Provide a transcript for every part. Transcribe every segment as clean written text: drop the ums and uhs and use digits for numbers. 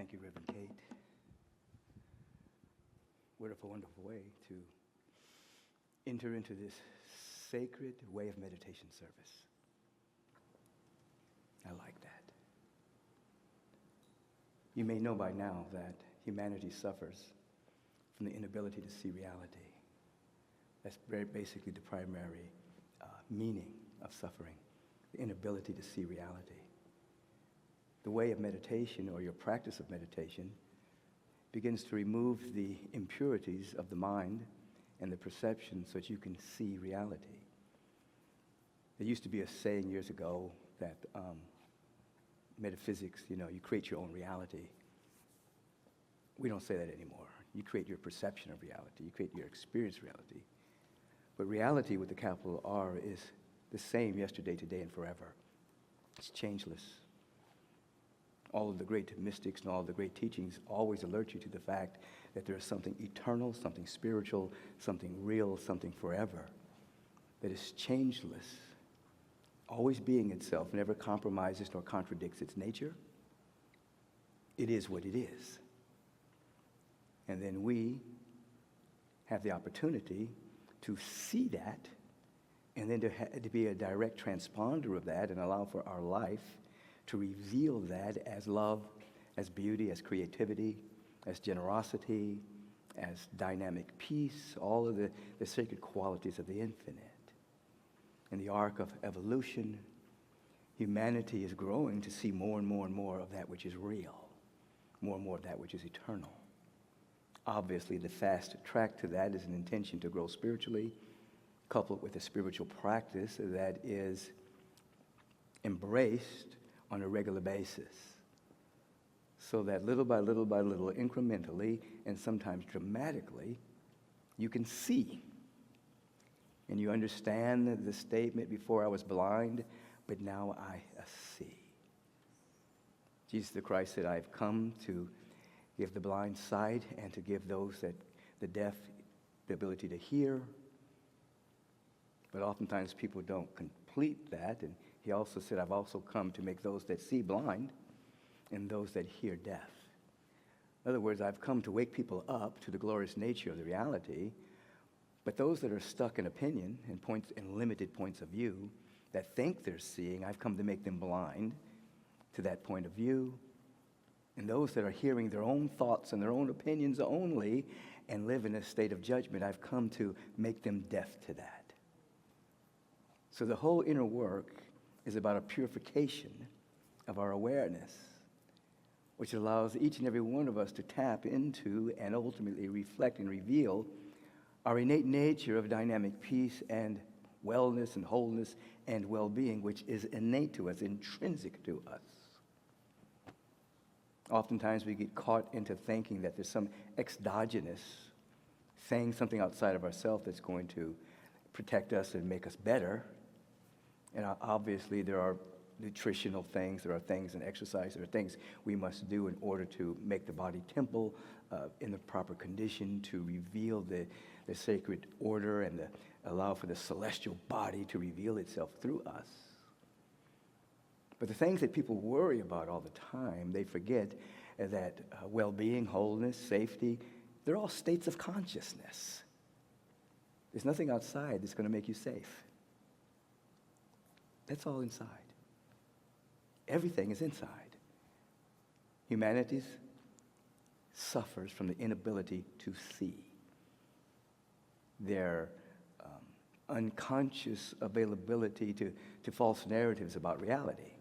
Thank you, Reverend Kate. Wonderful, wonderful way to enter into this sacred way of meditation service. I like that. You may know by now that humanity suffers from the inability to see reality. That's very basically the primary meaning of suffering, the inability to see reality. The way of meditation, or your practice of meditation, begins to remove the impurities of the mind and the perception so that you can see reality. There used to be a saying years ago that metaphysics, you create your own reality. We don't say that anymore. You create your perception of reality. You create your experience reality. But reality with the capital R is the same yesterday, today, and forever. It's changeless. All of the great mystics and all of the great teachings always alert you to the fact that there is something eternal, something spiritual, something real, something forever that is changeless, always being itself, never compromises nor contradicts its nature. It is what it is. And then we have the opportunity to see that and then to be a direct transponder of that and allow for our life to reveal that as love, as beauty, as creativity, as generosity, as dynamic peace, all of the sacred qualities of the infinite. In the arc of evolution, humanity is growing to see more and more and more of that which is real, more and more of that which is eternal. Obviously, the fast track to that is an intention to grow spiritually, coupled with a spiritual practice that is embraced on a regular basis, so that little by little by little, incrementally, and sometimes dramatically, you can see. And you understand the statement, before I was blind, but now I see. Jesus the Christ said, I've come to give the blind sight and to give those that the deaf the ability to hear. But oftentimes people don't complete that. And he also said, I've also come to make those that see blind and those that hear deaf. In other words, I've come to wake people up to the glorious nature of the reality. But those that are stuck in opinion and points and limited points of view that think they're seeing, I've come to make them blind to that point of view. And those that are hearing their own thoughts and their own opinions only and live in a state of judgment, I've come to make them deaf to that. So the whole inner work is about a purification of our awareness, which allows each and every one of us to tap into and ultimately reflect and reveal our innate nature of dynamic peace and wellness and wholeness and well-being, which is innate to us, intrinsic to us. Oftentimes we get caught into thinking that there's some exogenous thing, something outside of ourselves that's going to protect us and make us better. And obviously there are nutritional things, there are things in exercise, there are things we must do in order to make the body temple in the proper condition, to reveal the sacred order and allow for the celestial body to reveal itself through us. But the things that people worry about all the time, they forget that well-being, wholeness, safety, they're all states of consciousness. There's nothing outside that's going to make you safe. That's all inside. Everything is inside. Humanity suffers from the inability to see. Their unconscious availability to false narratives about reality,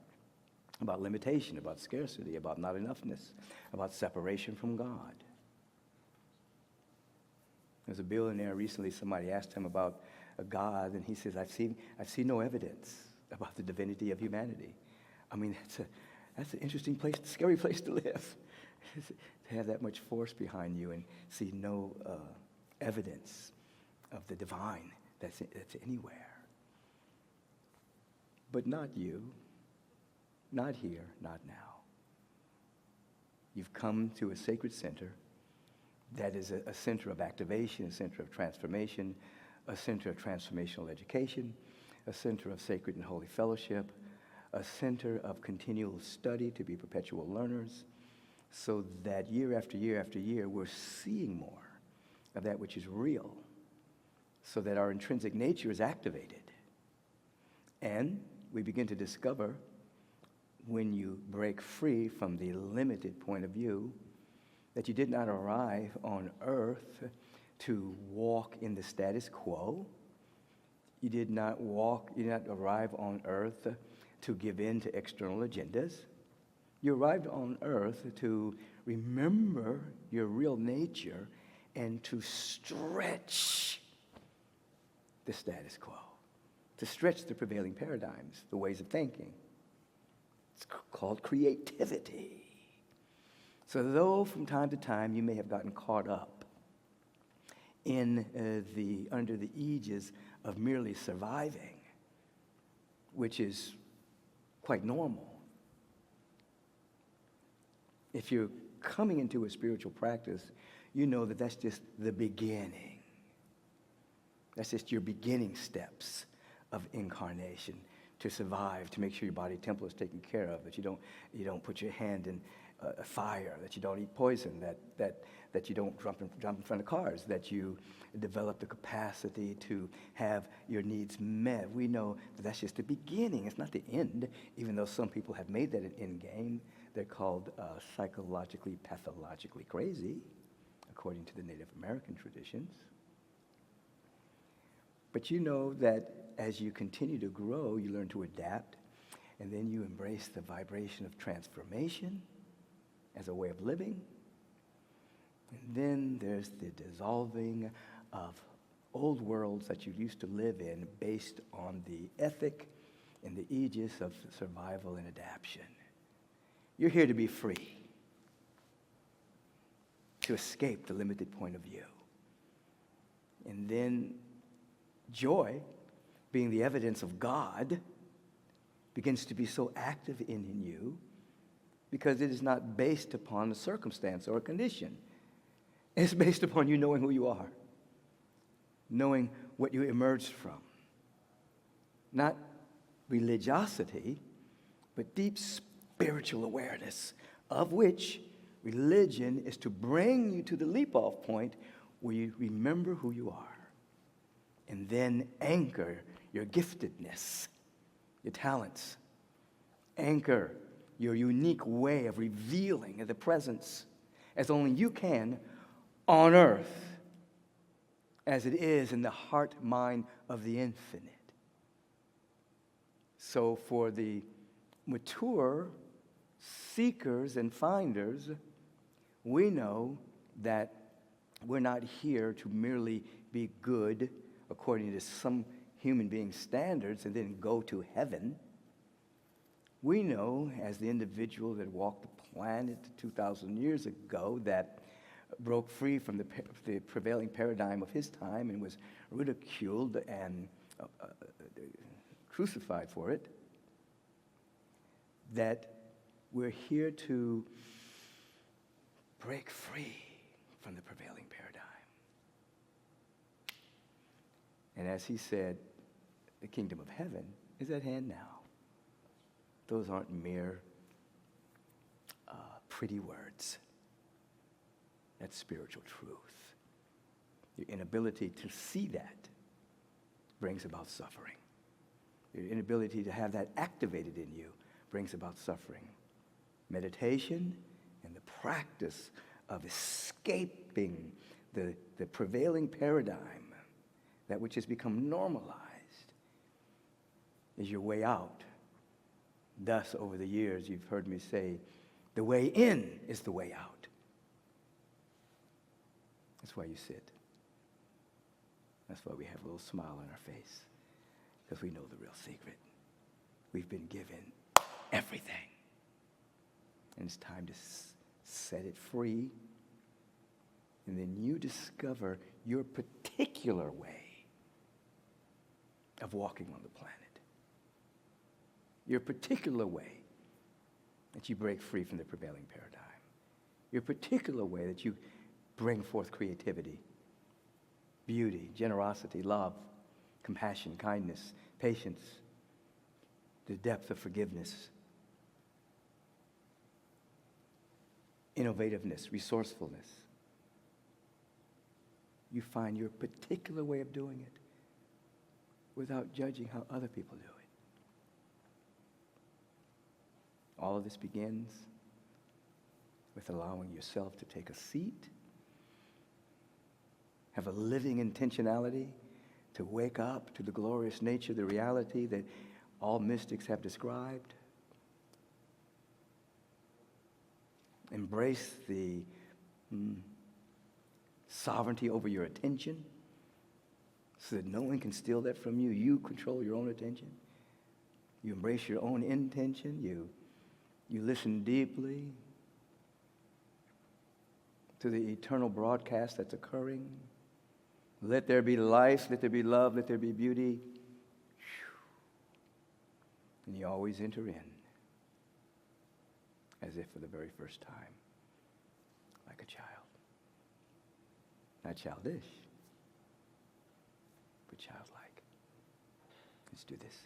about limitation, about scarcity, about not enoughness, about separation from God. There's a billionaire recently, somebody asked him about a God, and he says, I've seen no evidence about the divinity of humanity. I mean, that's an interesting place, scary place to live, to have that much force behind you and see no evidence of the divine that's anywhere. But not you, not here, not now. You've come to a sacred center that is a center of activation, a center of transformation, a center of transformational education, a center of sacred and holy fellowship, a center of continual study to be perpetual learners, so that year after year after year, we're seeing more of that which is real, so that our intrinsic nature is activated. And we begin to discover, when you break free from the limited point of view, that you did not arrive on earth to walk in the status quo. You did not arrive on earth to give in to external agendas. You arrived on earth to remember your real nature and to stretch the status quo, to stretch the prevailing paradigms, the ways of thinking. It's called creativity. So though from time to time you may have gotten caught up in under the aegis of merely surviving, which is quite normal, if you're coming into a spiritual practice, you know that that's just the beginning. That's just your beginning steps of incarnation, to survive, to make sure your body temple is taken care of, that you don't put your hand in fire, that you don't eat poison, that you don't jump in front of cars, that you develop the capacity to have your needs met. We know that that's just the beginning. It's not the end, even though some people have made that an end game. They're called psychologically, pathologically crazy, according to the Native American traditions. But you know that as you continue to grow, you learn to adapt, and then you embrace the vibration of transformation as a way of living. And then there's the dissolving of old worlds that you used to live in based on the ethic and the aegis of survival and adaptation. You're here to be free, to escape the limited point of view. And then joy, being the evidence of God, begins to be so active in you because it is not based upon a circumstance or a condition. It's based upon you knowing who you are, knowing what you emerged from. Not religiosity, but deep spiritual awareness, of which religion is to bring you to the leap-off point where you remember who you are and then anchor your giftedness, your talents, anchor your unique way of revealing the presence as only you can on earth as it is in the heart mind of the infinite. So for the mature seekers and finders, we know that we're not here to merely be good according to some human being standards and then go to heaven. We know, as the individual that walked the planet 2,000 years ago, that broke free from the prevailing paradigm of his time and was ridiculed and crucified for it, that we're here to break free from the prevailing paradigm. And as he said, the kingdom of heaven is at hand now. Those aren't mere pretty words. That's spiritual truth. Your inability to see that brings about suffering. Your inability to have that activated in you brings about suffering. Meditation and the practice of escaping the prevailing paradigm, that which has become normalized, is your way out. Thus, over the years, you've heard me say, the way in is the way out. That's why you sit. That's why we have a little smile on our face, because we know the real secret. We've been given everything. And it's time to set it free. And then you discover your particular way of walking on the planet. Your particular way that you break free from the prevailing paradigm. Your particular way that you bring forth creativity, beauty, generosity, love, compassion, kindness, patience, the depth of forgiveness, innovativeness, resourcefulness. You find your particular way of doing it without judging how other people do it. All of this begins with allowing yourself to take a seat, have a living intentionality to wake up to the glorious nature, the reality that all mystics have described. Embrace the sovereignty over your attention so that no one can steal that from you. You control your own attention. You embrace your own intention. You listen deeply to the eternal broadcast that's occurring. Let there be life, let there be love, let there be beauty. And you always enter in as if for the very first time, like a child. Not childish, but childlike. Let's do this.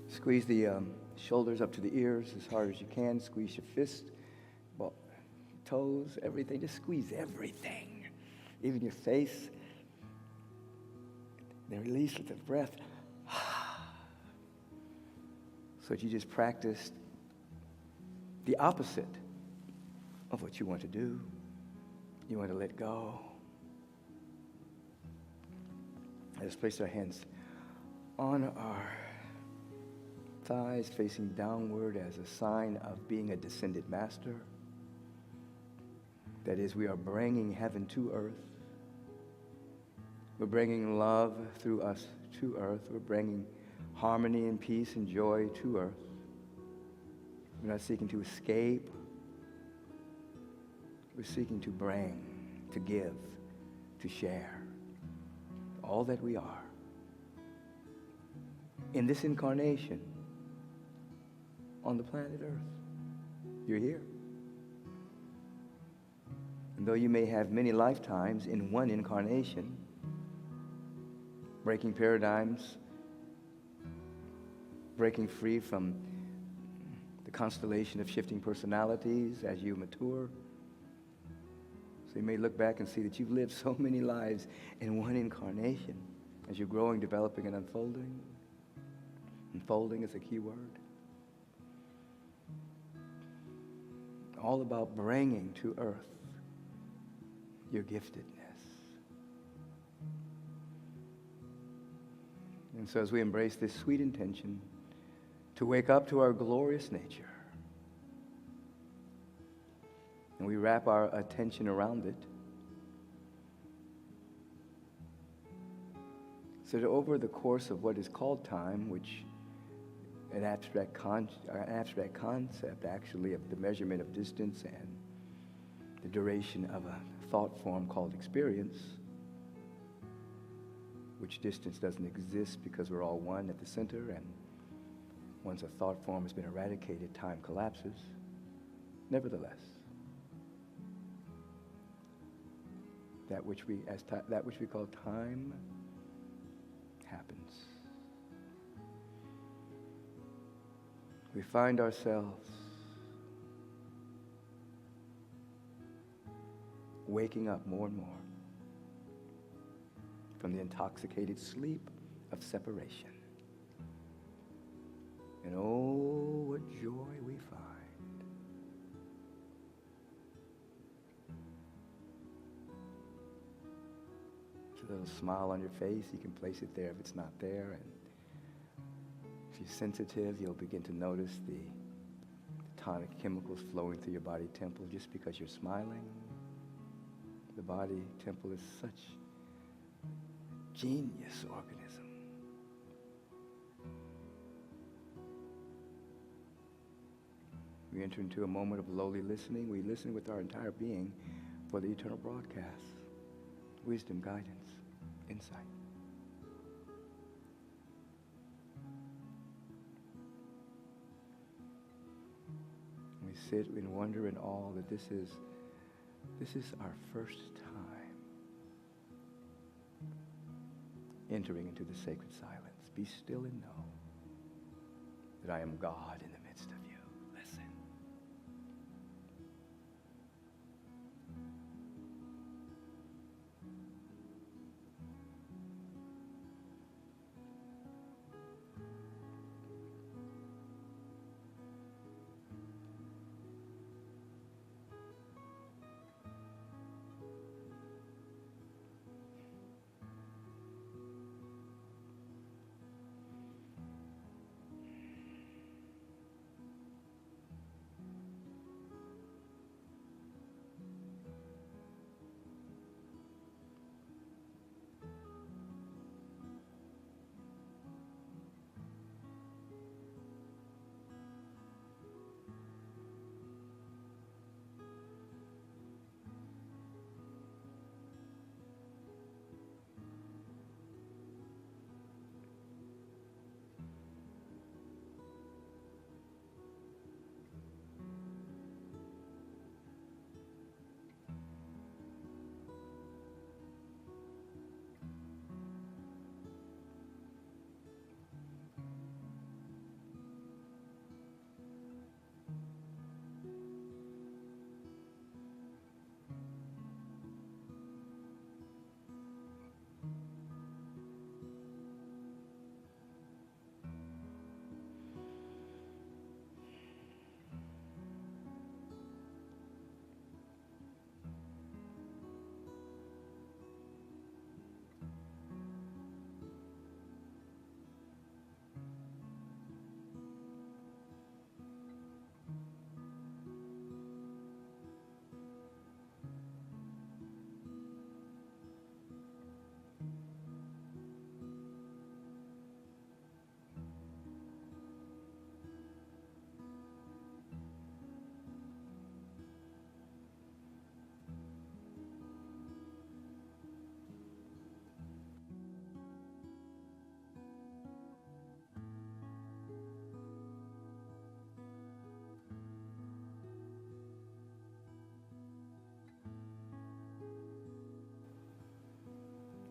Squeeze the shoulders up to the ears as hard as you can. Squeeze your fist, toes, everything. Just squeeze everything, even your face. Then release with the breath. So that you just practiced the opposite of what you want to do. You want to let go. Let's place our hands on our thighs facing downward as a sign of being a descended master. That is, we are bringing heaven to earth. We're bringing love through us to earth. We're bringing harmony and peace and joy to earth. We're not seeking to escape. We're seeking to bring, to give, to share all that we are. In this incarnation on the planet Earth, you're here. And though you may have many lifetimes in one incarnation, breaking paradigms, breaking free from the constellation of shifting personalities as you mature. So you may look back and see that you've lived so many lives in one incarnation as you're growing, developing, and unfolding. Unfolding is a key word. All about bringing to earth your giftedness. And so as we embrace this sweet intention to wake up to our glorious nature, and we wrap our attention around it, so that over the course of what is called time, which an abstract concept actually of the measurement of distance and the duration of a thought form called experience, which distance doesn't exist because we're all one at the center, and once a thought form has been eradicated, time collapses. Nevertheless, that which we call time happens. We find ourselves waking up more and more from the intoxicated sleep of separation. And oh, what joy we find. It's a little smile on your face. You can place it there if it's not there. And if you're sensitive, you'll begin to notice the tonic chemicals flowing through your body temple just because you're smiling. The body temple is such a genius organism. We enter into a moment of lowly listening. We listen with our entire being for the eternal broadcast. Wisdom, guidance, insight. We sit in wonder and awe that this is our first time entering into the sacred silence. Be still and know that I am God in the midst of you. Listen.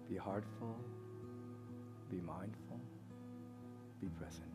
Be heartful, be mindful, be present.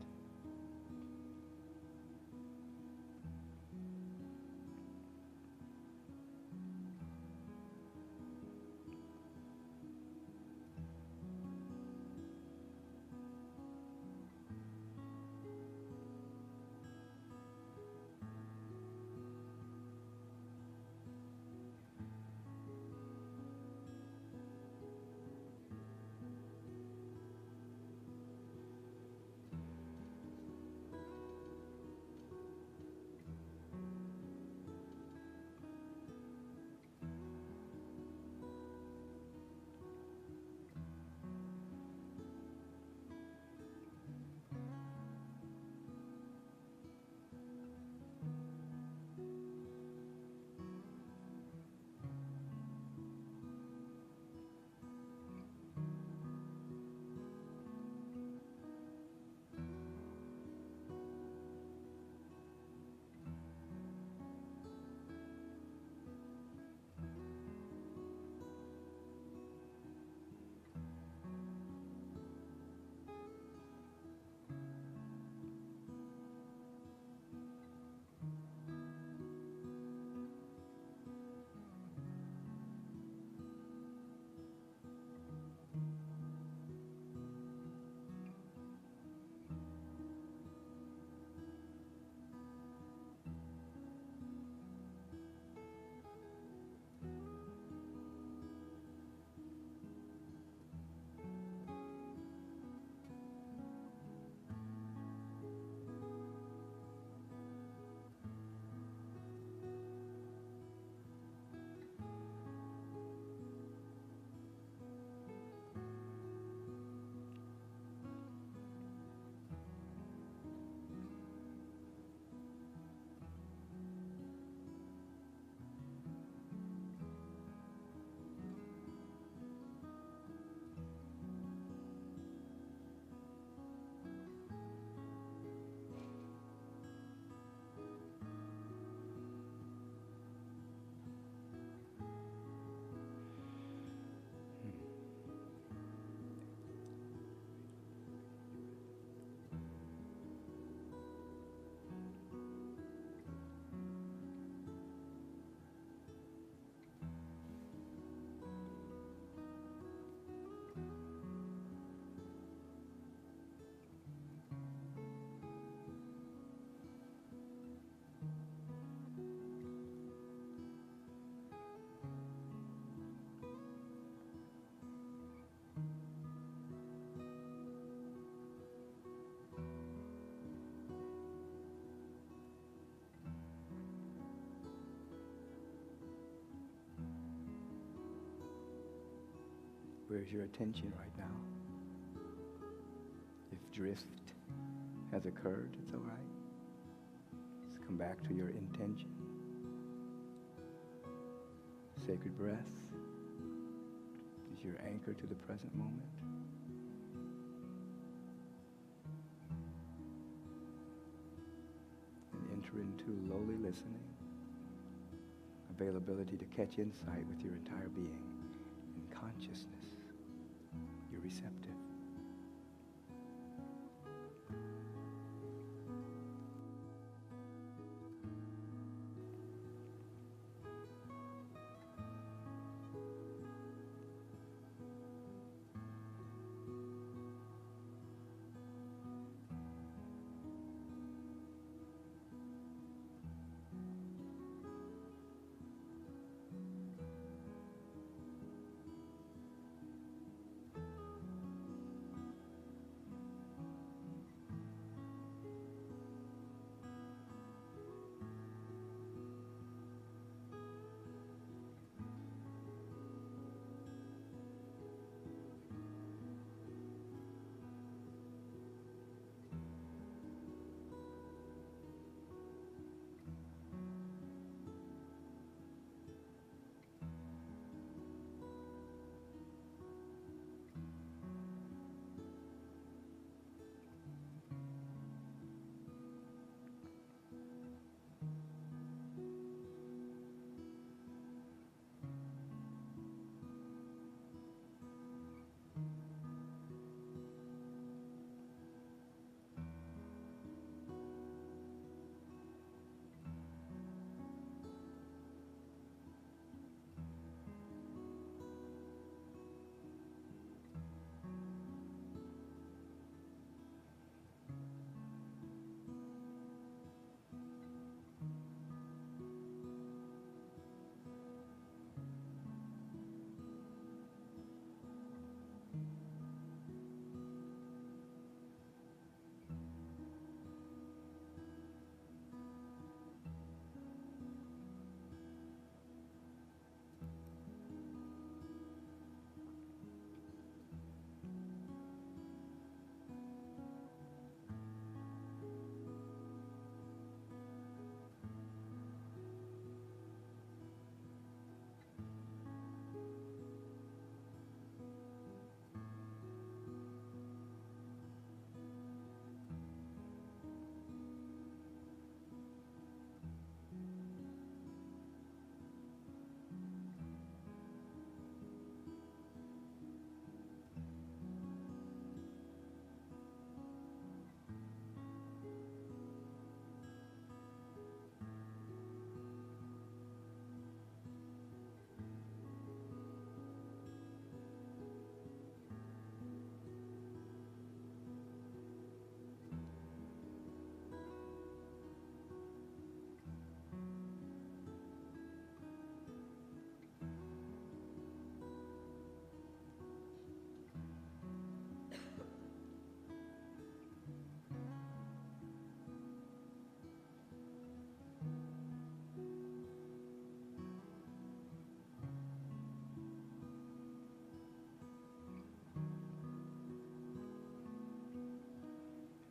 Where's your attention right now? If drift has occurred, it's all right. Just come back to your intention. Sacred breath is your anchor to the present moment. And enter into lowly listening, availability to catch insight with your entire being, and consciousness. You're receptive.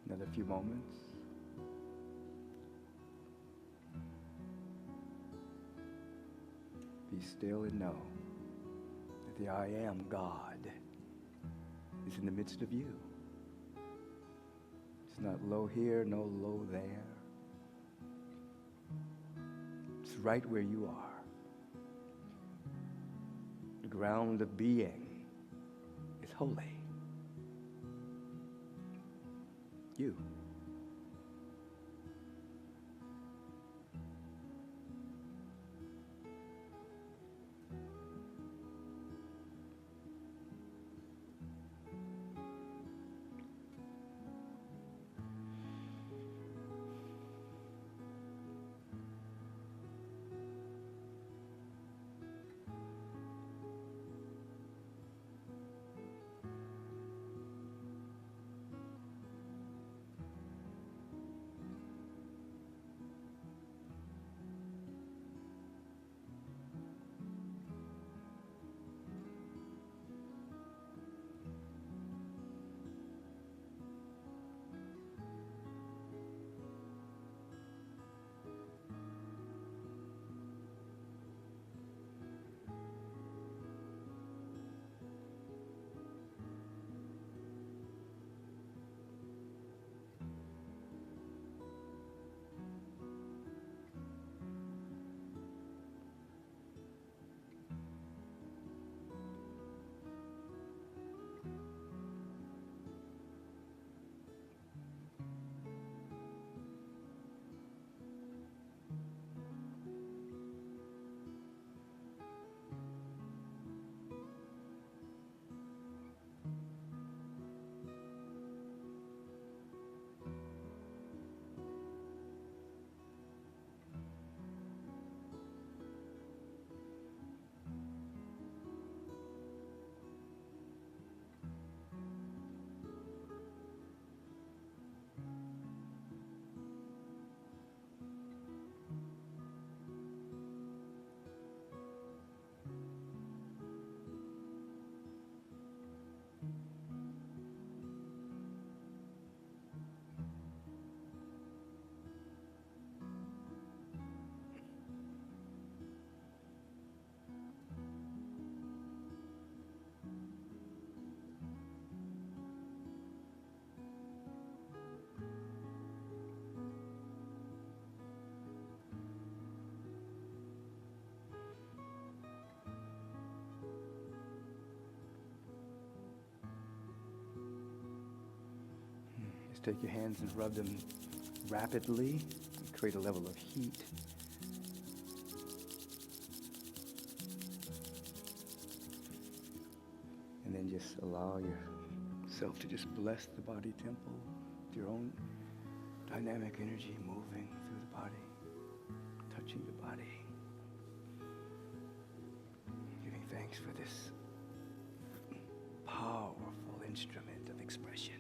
Another few moments. Be still and know that the I am God is in the midst of you. It's not low here, no low there. It's right where you are. The ground of being is holy. You. Just take your hands and rub them rapidly and create a level of heat. And then just allow yourself to just bless the body temple with your own dynamic energy moving through the body, touching the body, giving thanks for this powerful instrument of expression.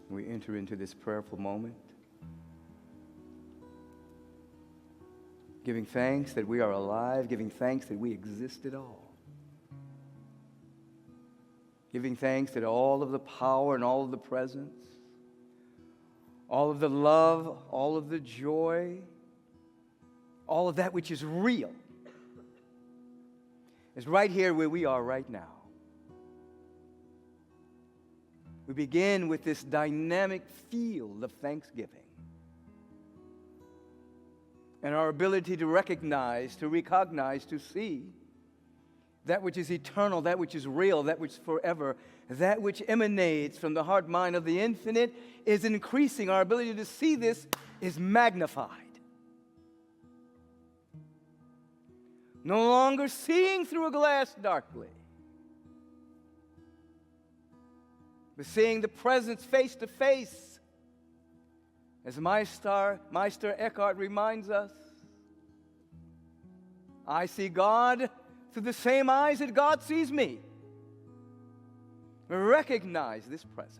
We enter into this prayerful moment, giving thanks that we are alive, giving thanks that we exist at all. Giving thanks that all of the power and all of the presence, all of the love, all of the joy, all of that which is real is right here where we are right now. We begin with this dynamic field of thanksgiving and our ability to recognize, to see that which is eternal, that which is real, that which is forever, that which emanates from the heart mind of the infinite is increasing. Our ability to see this is magnified. No longer seeing through a glass darkly, but seeing the presence face to face. As Meister Eckhart reminds us, I see God through the same eyes that God sees me. Recognize this presence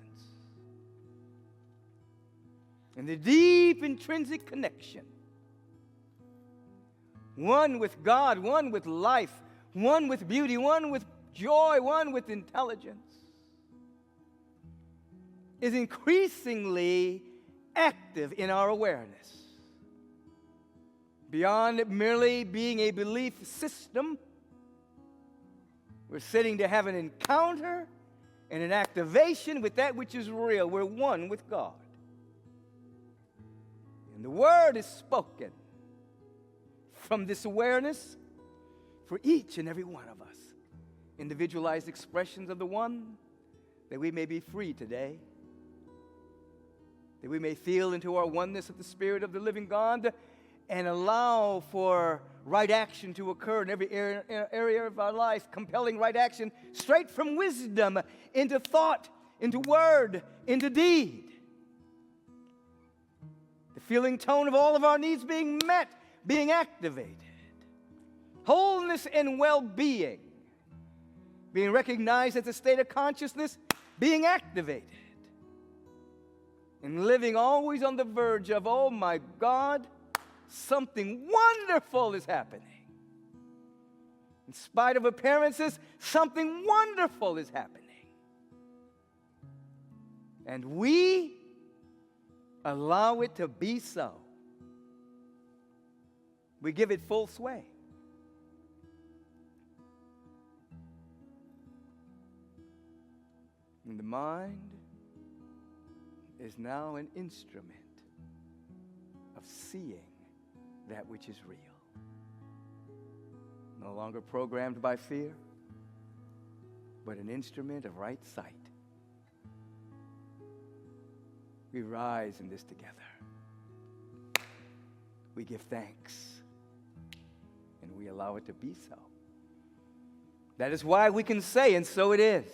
and the deep intrinsic connection. One with God, one with life, one with beauty, one with joy, one with intelligence, is increasingly active in our awareness. Beyond merely being a belief system, we're sitting to have an encounter and an activation with that which is real. We're one with God. And the word is spoken from this awareness for each and every one of us. Individualized expressions of the one, that we may be free today, that we may feel into our oneness of the Spirit of the living God and allow for right action to occur in every area of our life, compelling right action straight from wisdom into thought, into word, into deed. The feeling tone of all of our needs being met, being activated. Wholeness and well-being being recognized as a state of consciousness, being activated. And living always on the verge of, oh my God, something wonderful is happening. In spite of appearances, something wonderful is happening. And we allow it to be so. We give it full sway. And the mind is now an instrument of seeing that which is real. No longer programmed by fear, but an instrument of right sight. We rise in this together. We give thanks, and we allow it to be so. That is why we can say, and so it is.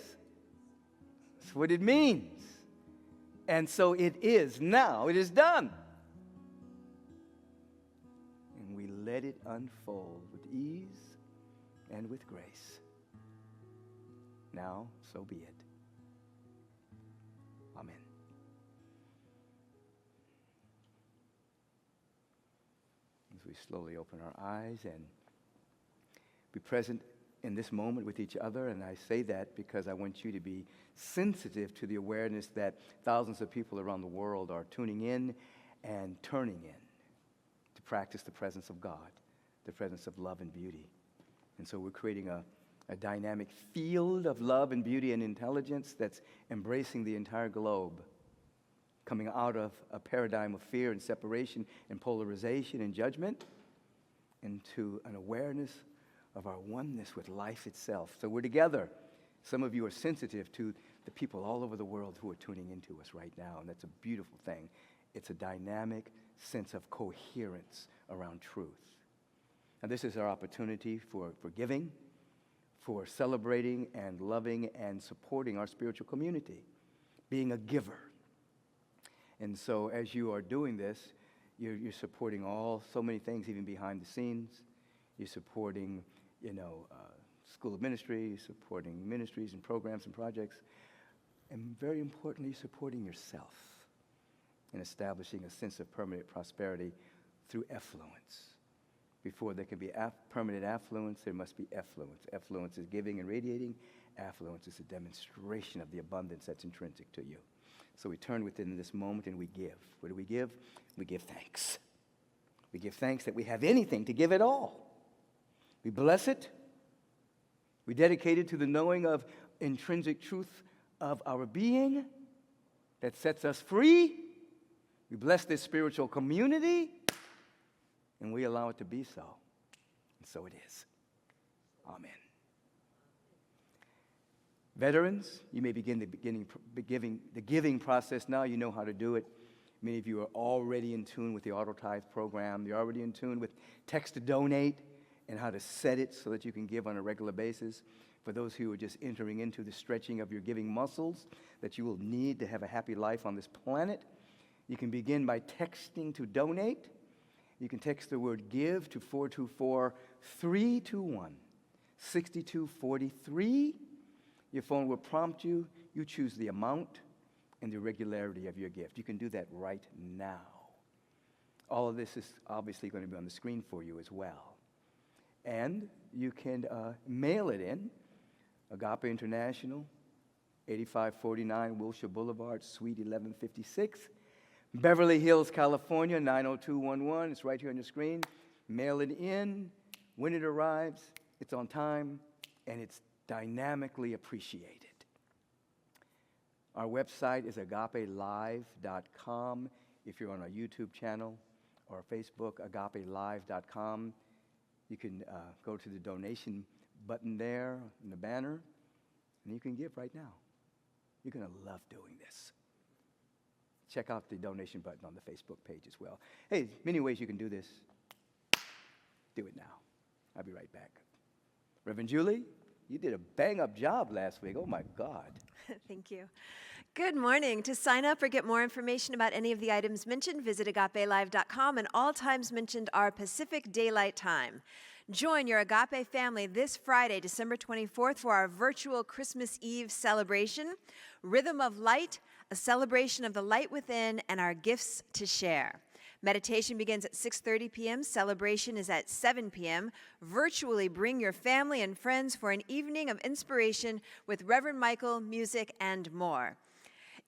That's what it means. And so it is now. It is done. And we let it unfold with ease and with grace. Now, so be it. Amen. As we slowly open our eyes and be present in this moment with each other, and I say that because I want you to be sensitive to the awareness that thousands of people around the world are tuning in and turning in to practice the presence of God, the presence of love and beauty. And so we're creating a dynamic field of love and beauty and intelligence that's embracing the entire globe, coming out of a paradigm of fear and separation and polarization and judgment into an awareness of our oneness with life itself. So we're together. Some of you are sensitive to the people all over the world who are tuning into us right now, and that's a beautiful thing. It's a dynamic sense of coherence around truth. And this is our opportunity for giving, for celebrating and loving and supporting our spiritual community, being a giver. And so as you are doing this, you're supporting so many things, even behind the scenes. You're supporting, School of Ministry, supporting ministries and programs and projects, and very importantly, supporting yourself in establishing a sense of permanent prosperity through effluence. Before there can be permanent affluence, there must be effluence. Effluence is giving and radiating. Affluence is a demonstration of the abundance that's intrinsic to you. So we turn within this moment and we give. What do we give? We give thanks. We give thanks that we have anything to give at all. We bless it. We dedicate it to the knowing of intrinsic truth of our being that sets us free. We bless this spiritual community, and we allow it to be so. And so it is. Amen. Veterans, you may begin the giving process now. You know how to do it. Many of you are already in tune with the Auto Tithe program. You're already in tune with Text to Donate and how to set it so that you can give on a regular basis. For those who are just entering into the stretching of your giving muscles that you will need to have a happy life on this planet, you can begin by texting to donate. You can text the word give to 424-321-6243. Your phone will prompt you. You choose the amount and the regularity of your gift. You can do that right now. All of this is obviously going to be on the screen for you as well. And you can mail it in. Agape International, 8549 Wilshire Boulevard, Suite 1156. Beverly Hills, California, 90211. It's right here on your screen. Mail it in. When it arrives, it's on time, and it's dynamically appreciated. Our website is agapelive.com. If you're on our YouTube channel or Facebook, agapelive.com, you can go to the donation button there in the banner, and you can give right now. You're going to love doing this. Check out the donation button on the Facebook page as well. Hey, many ways you can do this. Do it now. I'll be right back. Reverend Julie, you did a bang-up job last week. Oh, my God. Thank you. Good morning. To sign up or get more information about any of the items mentioned, visit agapelive.com, and all times mentioned are Pacific Daylight Time. Join your Agape family this Friday, December 24th, for our virtual Christmas Eve celebration, Rhythm of Light, a celebration of the light within, and our gifts to share. Meditation begins at 6:30 p.m. Celebration is at 7 p.m. Virtually bring your family and friends for an evening of inspiration with Reverend Michael, music, and more.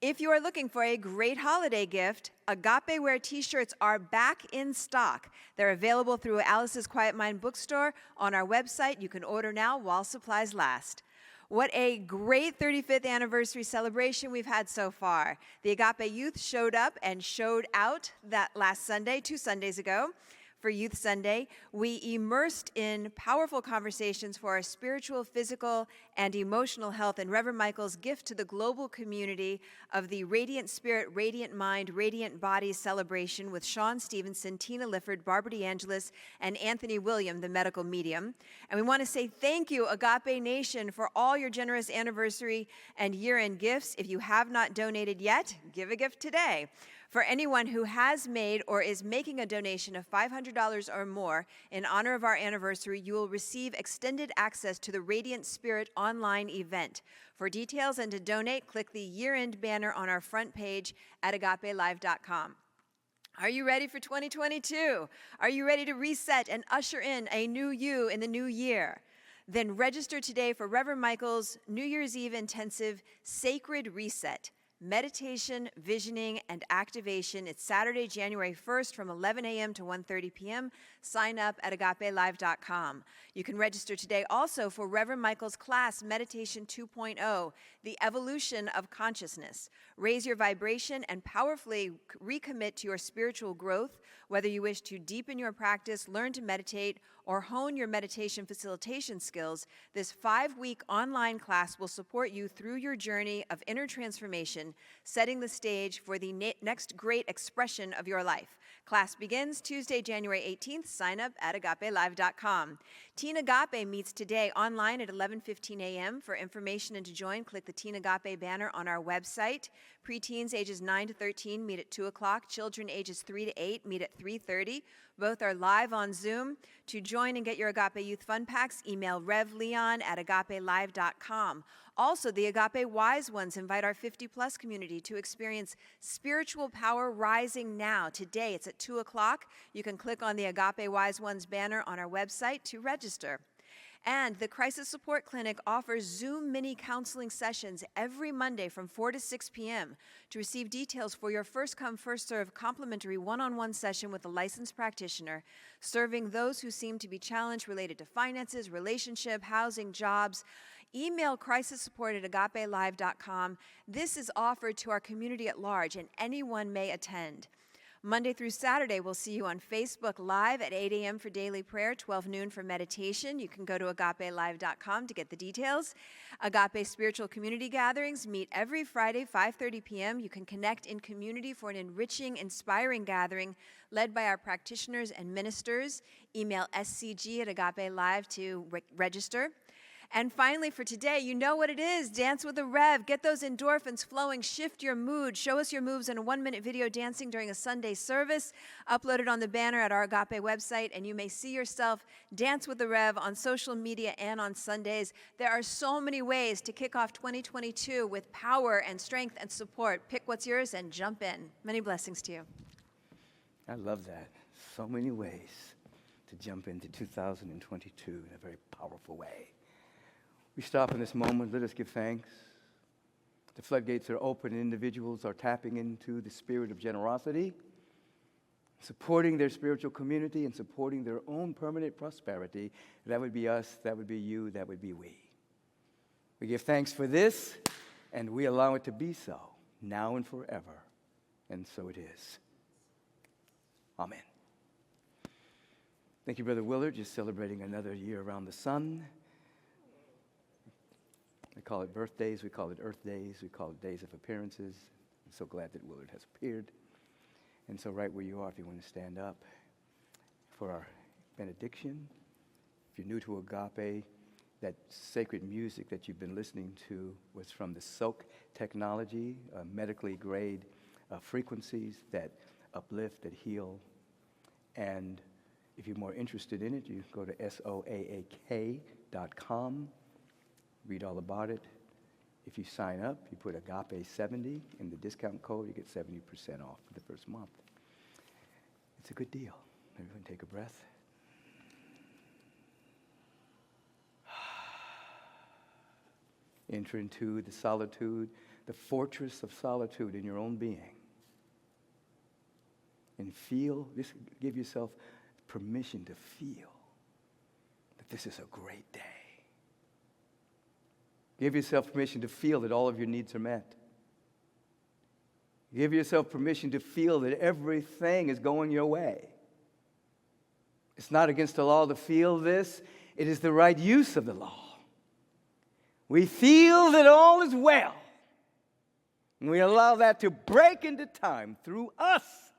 If you are looking for a great holiday gift, Agape Wear t-shirts are back in stock. They're available through Alice's Quiet Mind bookstore. On our website, you can order now while supplies last. What a great 35th anniversary celebration we've had so far. The Agape Youth showed up and showed out that last Sunday, 2 Sundays ago. For Youth Sunday, we immersed in powerful conversations for our spiritual, physical, and emotional health, and Reverend Michael's gift to the global community of the Radiant Spirit, Radiant Mind, Radiant Body celebration with Sean Stevenson, Tina Lifford, Barbara DeAngelis, and Anthony William, the medical medium. And we want to say thank you, Agape Nation, for all your generous anniversary and year-end gifts. If you have not donated yet, give a gift today. For anyone who has made or is making a donation of $500 or more in honor of our anniversary, you will receive extended access to the Radiant Spirit online event. For details and to donate, click the year-end banner on our front page at agapelive.com. Are you ready for 2022? Are you ready to reset and usher in a new you in the new year? Then register today for Reverend Michael's New Year's Eve intensive Sacred Reset. Meditation, Visioning, and Activation. It's Saturday, January 1st from 11 a.m. to 1:30 p.m. Sign up at agapelive.com. You can register today also for Reverend Michael's class, Meditation 2.0, The Evolution of Consciousness. Raise your vibration and powerfully recommit to your spiritual growth, whether you wish to deepen your practice, learn to meditate, or hone your meditation facilitation skills. This 5-week online class will support you through your journey of inner transformation, setting the stage for the next great expression of your life. Class begins Tuesday, January 18th. Sign up at agapelive.com. Teen Agape meets today online at 11:15 a.m. For information and to join, click the Teen Agape banner on our website. Preteens ages 9 to 13 meet at 2 o'clock. Children ages 3 to 8 meet at 3:30. Both are live on Zoom. To join and get your Agape Youth Fun Packs, email revleon@agapelive.com. Also, the Agape Wise Ones invite our 50-plus community to experience spiritual power rising now. Today, it's at 2 o'clock. You can click on the Agape Wise Ones banner on our website to register. And the Crisis Support Clinic offers Zoom mini counseling sessions every Monday from 4 to 6 p.m. To receive details for your first-come, first-served complimentary one-on-one session with a licensed practitioner, serving those who seem to be challenged related to finances, relationship, housing, jobs, email crisissupport@agapelive.com. This is offered to our community at large, and anyone may attend. Monday through Saturday, we'll see you on Facebook Live at 8 a.m. for daily prayer, 12 noon for meditation. You can go to agapelive.com to get the details. Agape Spiritual Community Gatherings meet every Friday, 5:30 p.m. You can connect in community for an enriching, inspiring gathering led by our practitioners and ministers. Email scg@agapelive to register. And finally, for today, you know what it is. Dance with a Rev. Get those endorphins flowing. Shift your mood. Show us your moves in a 1-minute video dancing during a Sunday service. Upload it on the banner at our Agape website, and you may see yourself dance with the Rev on social media and on Sundays. There are so many ways to kick off 2022 with power and strength and support. Pick what's yours and jump in. Many blessings to you. I love that. So many ways to jump into 2022 in a very powerful way. We stop in this moment. Let us give thanks. The floodgates are open and individuals are tapping into the spirit of generosity, supporting their spiritual community and supporting their own permanent prosperity. That would be us, that would be you, that would be we. We give thanks for this, and we allow it to be so, now and forever. And so it is. Amen. Thank you, Brother Willard, just celebrating another year around the sun. We call it birthdays, we call it Earth Days, we call it Days of Appearances. I'm so glad that Willard has appeared. And so right where you are, if you want to stand up for our benediction. If you're new to Agape, that sacred music that you've been listening to was from the SOAK technology, medically grade frequencies that uplift, that heal. And if you're more interested in it, you go to soaak.com. Read all about it. If you sign up, you put Agape 70 in the discount code, you get 70% off for the first month. It's a good deal. Everyone take a breath. Enter into the solitude, the fortress of solitude in your own being. And feel, just give yourself permission to feel that this is a great day. Give yourself permission to feel that all of your needs are met. Give yourself permission to feel that everything is going your way. It's not against the law to feel this. It is the right use of the law. We feel that all is well. And we allow that to break into time through us,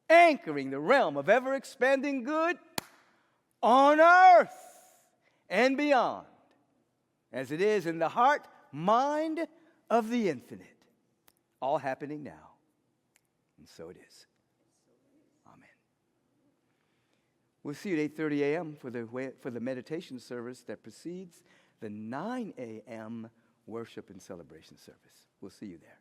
anchoring the realm of ever-expanding good on earth and beyond, as it is in the heart, mind of the infinite. All happening now. And so it is. Amen. We'll see you at 8:30 a.m. for the meditation service that precedes the 9 a.m. worship and celebration service. We'll see you there.